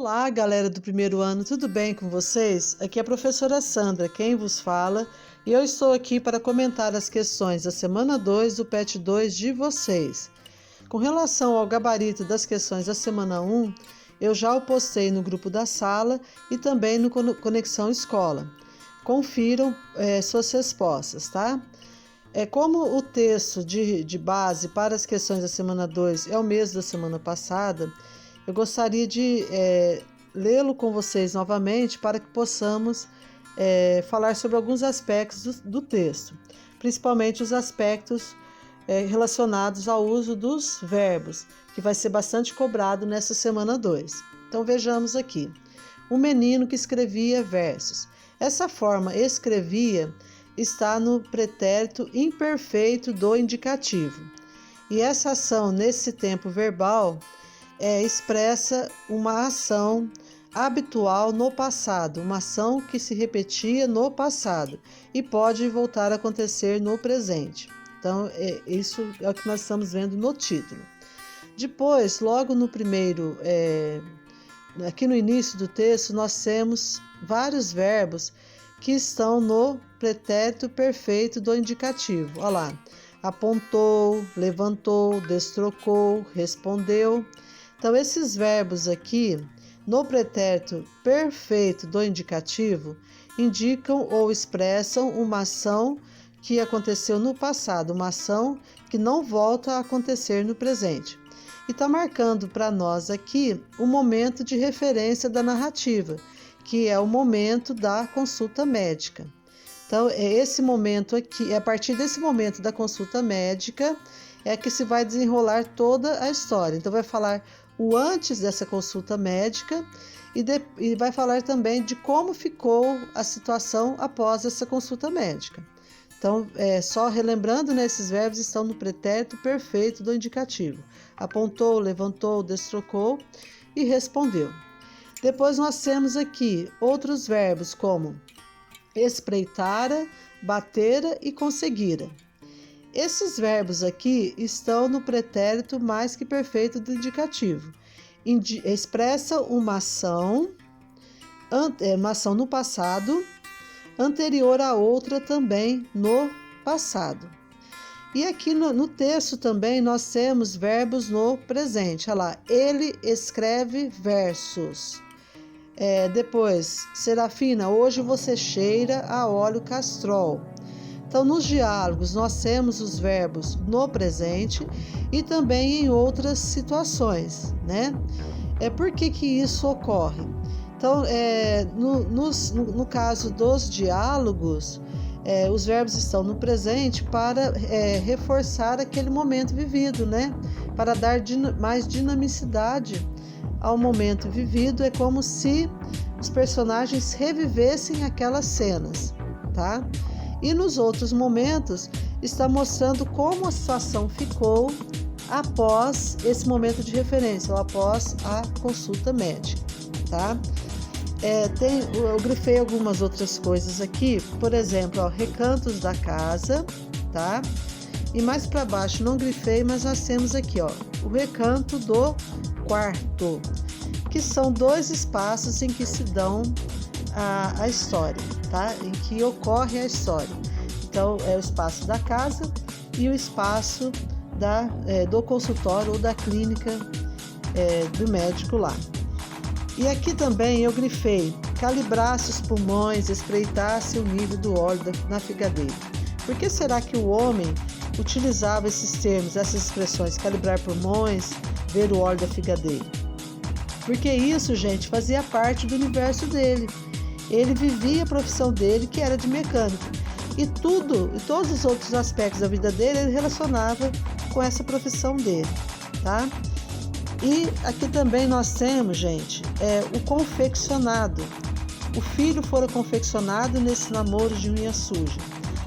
Olá, galera do primeiro ano, tudo bem com vocês? Aqui é a professora Sandra, quem vos fala, e eu estou aqui para comentar as questões da semana 2 do PET 2 de vocês. Com relação ao gabarito das questões da semana 1, eu já o postei no grupo da sala e também no Conexão Escola. Confiram suas respostas, tá? Como o texto de base para as questões da semana 2 é o mesmo da semana passada, eu gostaria de lê-lo com vocês novamente para que possamos falar sobre alguns aspectos do texto, principalmente os aspectos relacionados ao uso dos verbos, que vai ser bastante cobrado nessa semana 2. Então vejamos aqui. Um menino que escrevia versos. Essa forma escrevia está no pretérito imperfeito do indicativo. E essa ação nesse tempo verbal expressa uma ação habitual no passado, uma ação que se repetia no passado e pode voltar a acontecer no presente. Então, isso é o que nós estamos vendo no título. Depois, logo no primeiro, aqui no início do texto, nós temos vários verbos que estão no pretérito perfeito do indicativo. Olha lá, apontou, levantou, destrocou, respondeu. Então, esses verbos aqui, no pretérito perfeito do indicativo, indicam ou expressam uma ação que aconteceu no passado, uma ação que não volta a acontecer no presente. E está marcando para nós aqui o momento de referência da narrativa, que é o momento da consulta médica. Então, esse momento aqui, a partir desse momento da consulta médica, é que se vai desenrolar toda a história. Então, vai falar o antes dessa consulta médica e vai falar também de como ficou a situação após essa consulta médica. Então, só relembrando, esses verbos estão no pretérito perfeito do indicativo. Apontou, levantou, destrocou e respondeu. Depois nós temos aqui outros verbos como espreitara, batera e conseguira. Esses verbos aqui estão no pretérito mais que perfeito do indicativo. Expressa uma ação no passado, anterior a outra também no passado. E aqui no texto também nós temos verbos no presente. Olha lá, ele escreve versos. Depois, Serafina, hoje você cheira a óleo castrol. Então, nos diálogos, nós temos os verbos no presente e também em outras situações, né? Por que isso ocorre? Então, no caso dos diálogos, os verbos estão no presente para reforçar aquele momento vivido, né? Para dar mais dinamicidade ao momento vivido. É como se os personagens revivessem aquelas cenas, tá? E nos outros momentos está mostrando como a situação ficou após esse momento de referência, ou após a consulta médica, tá? Eu grifei algumas outras coisas aqui, por exemplo, recantos da casa, tá? E mais para baixo não grifei, mas nós temos aqui, o recanto do quarto, que são dois espaços em que se dão a história, tá? Em que ocorre a história. Então, é o espaço da casa e o espaço do consultório ou da clínica do médico lá. E aqui também eu grifei calibrasse os pulmões, espreitasse o nível do óleo na figadeira. Por que será que o homem utilizava esses termos, essas expressões, calibrar pulmões, ver o óleo da figadeira? Porque isso, gente, fazia parte do universo dele. Ele vivia a profissão dele, que era de mecânico. E todos os outros aspectos da vida dele, ele relacionava com essa profissão dele, tá? E aqui também nós temos, gente, o confeccionado. O filho fora confeccionado nesse namoro de unha suja.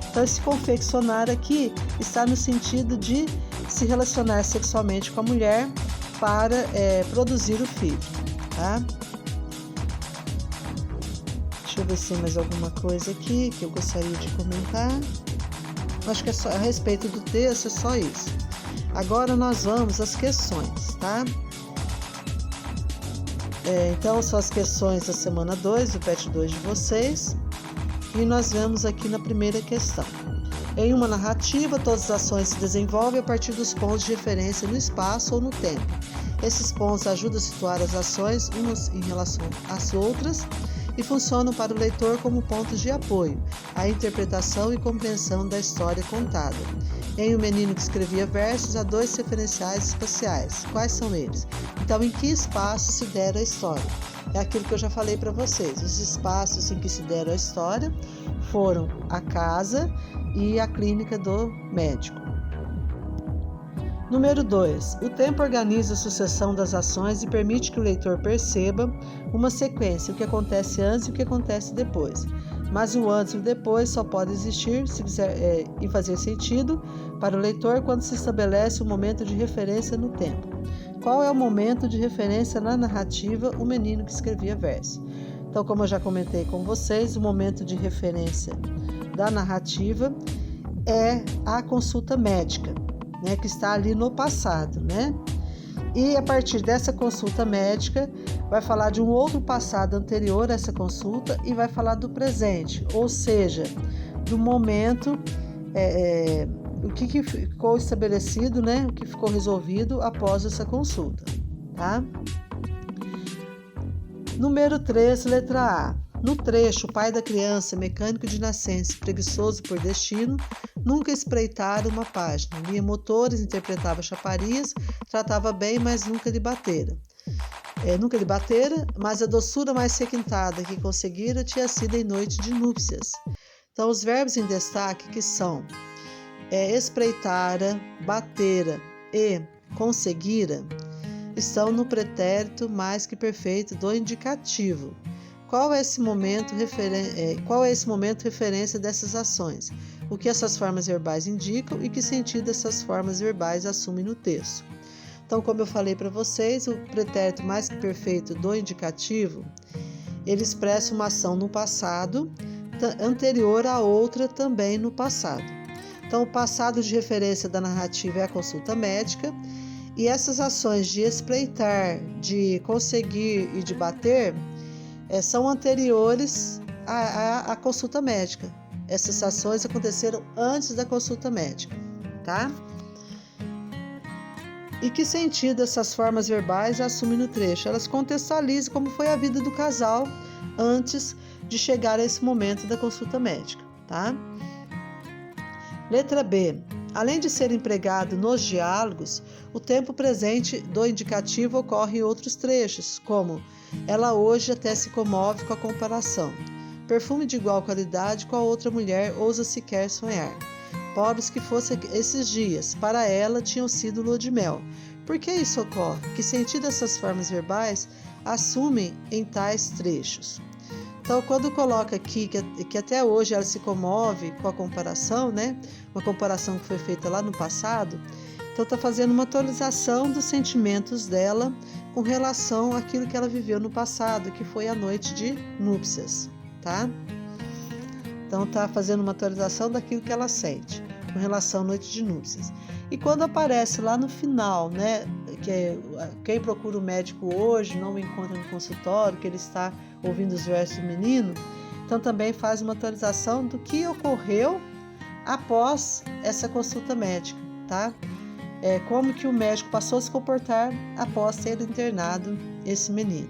Então, esse confeccionar aqui está no sentido de se relacionar sexualmente com a mulher para produzir o filho, tá? Deixa eu ver se tem mais alguma coisa aqui que eu gostaria de comentar. Acho que é só a respeito do texto, é só isso. Agora nós vamos às questões, tá? Então, são as questões da semana 2, do PET 2 de vocês. E nós vemos aqui na primeira questão. Em uma narrativa, todas as ações se desenvolvem a partir dos pontos de referência no espaço ou no tempo. Esses pontos ajudam a situar as ações umas em relação às outras e funcionam para o leitor como pontos de apoio à interpretação e compreensão da história contada. Em O Menino que Escrevia Versos, há 2 referenciais espaciais. Quais são eles? Então, em que espaço se dera a história? É aquilo que eu já falei para vocês. Os espaços em que se deram a história foram a casa e a clínica do médico. Número 2. O tempo organiza a sucessão das ações e permite que o leitor perceba uma sequência, o que acontece antes e o que acontece depois. Mas o antes e o depois só pode existir e fazer sentido para o leitor quando se estabelece um momento de referência no tempo. Qual é o momento de referência na narrativa O Menino que Escrevia Versos? Então, como eu já comentei com vocês, o momento de referência da narrativa é a consulta médica, né, que está ali no passado, né? E a partir dessa consulta médica, vai falar de um outro passado anterior a essa consulta e vai falar do presente, ou seja, do momento, o que ficou estabelecido, né? O que ficou resolvido após essa consulta, tá? Número 3, letra A. No trecho, o pai da criança, mecânico de nascença, preguiçoso por destino, nunca espreitara uma página. Lia motores, interpretava chaparias, tratava bem, mas nunca lhe batera. Mas a doçura mais requintada que conseguira tinha sido em noite de núpcias. Então, os verbos em destaque que são espreitara, batera e conseguira estão no pretérito mais que perfeito do indicativo. Qual é esse momento referência dessas ações? O que essas formas verbais indicam e que sentido essas formas verbais assumem no texto? Então, como eu falei para vocês, o pretérito mais que perfeito do indicativo, ele expressa uma ação no passado, anterior a outra também no passado. Então, o passado de referência da narrativa é a consulta médica, e essas ações de espreitar, de conseguir e de bater são anteriores à consulta médica. Essas ações aconteceram antes da consulta médica, tá? E que sentido essas formas verbais assumem no trecho? Elas contextualizam como foi a vida do casal antes de chegar a esse momento da consulta médica, tá? Letra B. Além de ser empregado nos diálogos, o tempo presente do indicativo ocorre em outros trechos, como ela hoje até se comove com a comparação. Perfume de igual qualidade com a outra mulher ousa sequer sonhar. Pobres que fossem esses dias, para ela tinham sido lua de mel. Por que isso ocorre? Que sentido essas formas verbais assumem em tais trechos? Então, quando coloca aqui que até hoje ela se comove com a comparação, né? Uma comparação que foi feita lá no passado, então está fazendo uma atualização dos sentimentos dela com relação àquilo que ela viveu no passado, que foi a noite de núpcias, tá? Então está fazendo uma atualização daquilo que ela sente com relação à noite de núpcias. E quando aparece lá no final, né, que quem procura o médico hoje não o encontra no consultório, que ele está ouvindo os versos do menino, então também faz uma atualização do que ocorreu após essa consulta médica, tá? Como que o médico passou a se comportar após ter internado esse menino.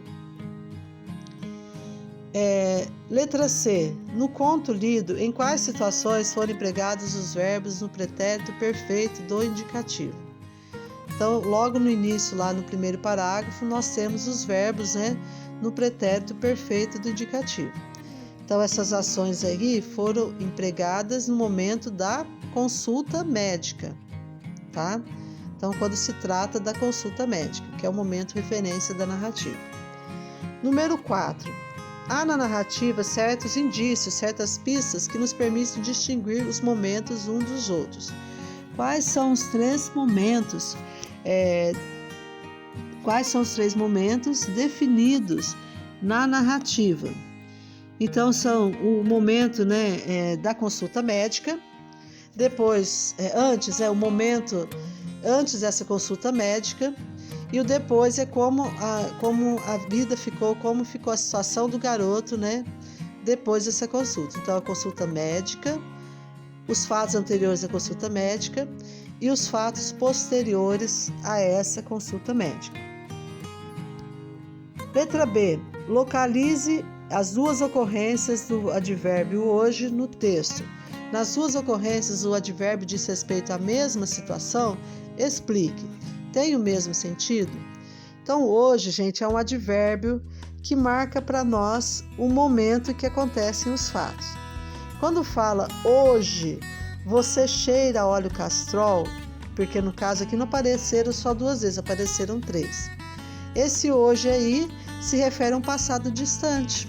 Letra C. No conto lido, em quais situações foram empregados os verbos no pretérito perfeito do indicativo? Então, logo no início, lá no primeiro parágrafo, nós temos os verbos, né, no pretérito perfeito do indicativo. Então, essas ações aí foram empregadas no momento da consulta médica, tá? Então, quando se trata da consulta médica, que é o momento referência da narrativa. Número 4. Há na narrativa certos indícios, certas pistas que nos permitem distinguir os momentos uns dos outros. Quais são os 3 momentos? Quais são os 3 momentos definidos na narrativa? Então, são o momento, né, da consulta médica, depois, o momento antes dessa consulta médica E o depois é como a vida ficou, como ficou a situação do garoto, né? Depois dessa consulta. Então, a consulta médica, os fatos anteriores à consulta médica e os fatos posteriores a essa consulta médica. Letra B. Localize as duas ocorrências do advérbio hoje no texto. Nas duas ocorrências, o advérbio diz respeito à mesma situação? Explique. Tem o mesmo sentido? Então, hoje, gente, é um advérbio que marca para nós o momento em que acontecem os fatos. Quando fala hoje, você cheira óleo castrol, porque no caso aqui não apareceram só 2 vezes, apareceram 3. Esse hoje aí se refere a um passado distante,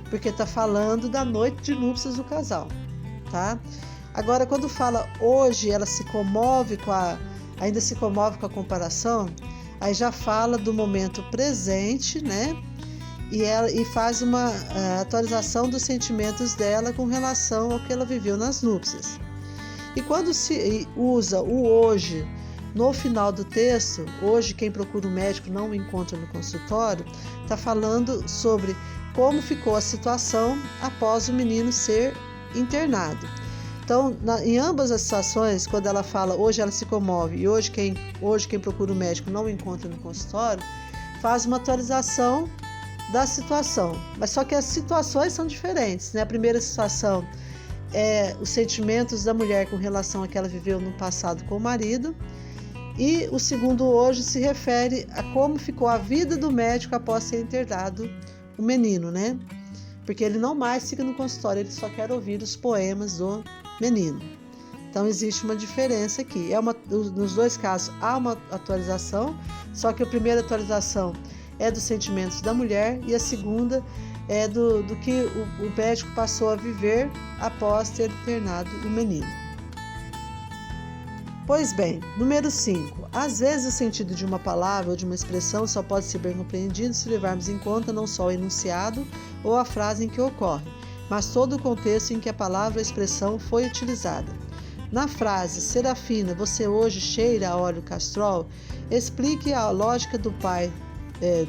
porque está falando da noite de núpcias do casal, tá? Agora, quando fala hoje, ela se comove ainda se comove com a comparação, aí já fala do momento presente, né? E faz uma atualização dos sentimentos dela com relação ao que ela viveu nas núpcias. E quando se usa o hoje no final do texto, hoje quem procura um médico não o encontra no consultório, está falando sobre como ficou a situação após o menino ser internado. Então, em ambas as situações, quando ela fala hoje ela se comove e hoje quem procura um médico não o encontra no consultório, faz uma atualização da situação. Mas só que as situações são diferentes, né? A primeira situação é os sentimentos da mulher com relação a que ela viveu no passado com o marido, e o segundo hoje se refere a como ficou a vida do médico após ser internado o menino, né? Porque ele não mais fica no consultório, ele só quer ouvir os poemas do menino. Então existe uma diferença aqui. Nos dois casos há uma atualização, só que a primeira atualização é dos sentimentos da mulher e a segunda é do que o médico passou a viver após ter internado o menino. Pois bem, número 5. Às vezes o sentido de uma palavra ou de uma expressão só pode ser bem compreendido se levarmos em conta não só o enunciado ou a frase em que ocorre, mas todo o contexto em que a palavra ou expressão foi utilizada. Na frase, Serafina, você hoje cheira a óleo castrol, explique a lógica do pai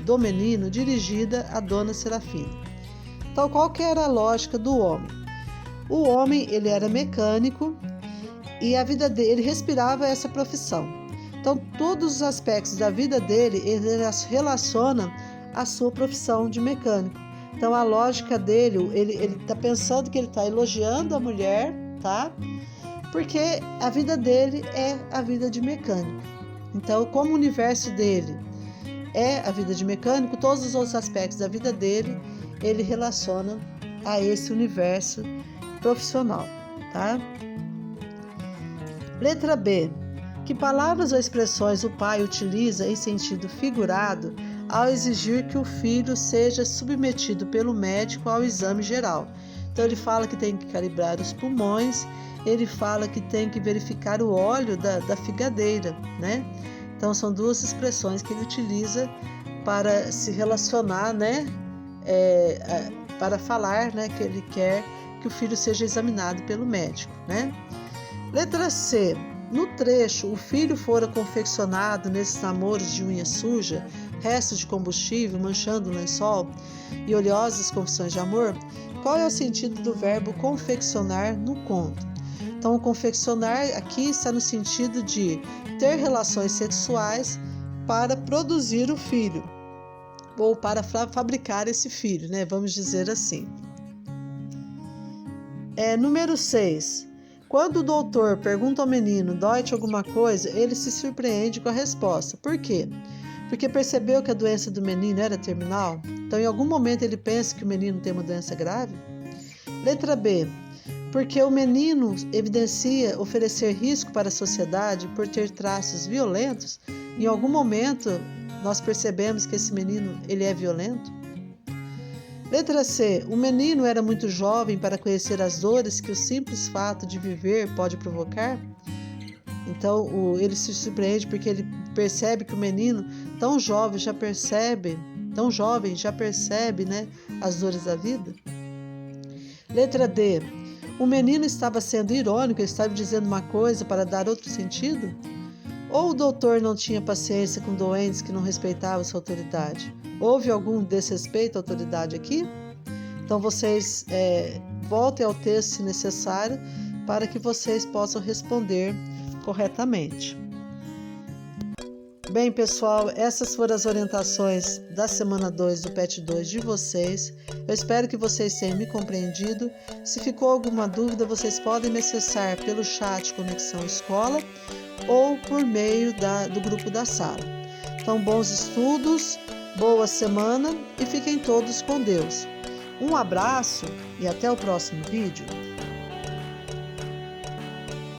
do menino dirigida à dona Serafina. Então, qual que era a lógica do homem? O homem, ele era mecânico e a vida dele, ele respirava essa profissão. Então, todos os aspectos da vida dele, ele relaciona à sua profissão de mecânico. Então, a lógica dele, ele está pensando que ele está elogiando a mulher, tá? Porque a vida dele é a vida de mecânico. Então, como o universo dele é a vida de mecânico, todos os outros aspectos da vida dele, ele relaciona a esse universo profissional, tá? Letra B. Que palavras ou expressões o pai utiliza em sentido figurado ao exigir que o filho seja submetido pelo médico ao exame geral? Então ele fala que tem que calibrar os pulmões, ele fala que tem que verificar o óleo da figadeira, né? Então são duas expressões que ele utiliza para se relacionar, né? Para falar, né, que ele quer que o filho seja examinado pelo médico, né? Letra C. No trecho, o filho fora confeccionado nesses namoros de unha suja, restos de combustível manchando o lençol e oleosas confissões de amor, qual é o sentido do verbo confeccionar no conto? Então, o confeccionar aqui está no sentido de ter relações sexuais para produzir o filho, ou para fabricar esse filho, né? Vamos dizer assim. Número 6. Quando o doutor pergunta ao menino, dói-te alguma coisa? Ele se surpreende com a resposta. Por quê? Porque percebeu que a doença do menino era terminal? Então, em algum momento ele pensa que o menino tem uma doença grave? Letra B. Porque o menino evidencia oferecer risco para a sociedade por ter traços violentos? Em algum momento nós percebemos que esse menino ele é violento? Letra C. O menino era muito jovem para conhecer as dores que o simples fato de viver pode provocar? Então, ele se surpreende porque ele percebe que o menino, tão jovem, já percebe, né, as dores da vida? Letra D. O menino estava sendo irônico, estava dizendo uma coisa para dar outro sentido? Ou o doutor não tinha paciência com doentes que não respeitavam sua autoridade? Houve algum desrespeito à autoridade aqui? Então vocês voltem ao texto se necessário para que vocês possam responder corretamente. Bem, pessoal, essas foram as orientações da semana 2 do PET 2 de vocês. Eu espero que vocês tenham me compreendido. Se ficou alguma dúvida, vocês podem me acessar pelo chat Conexão Escola ou por meio do grupo da sala. Então, bons estudos, boa semana e fiquem todos com Deus. Um abraço e até o próximo vídeo.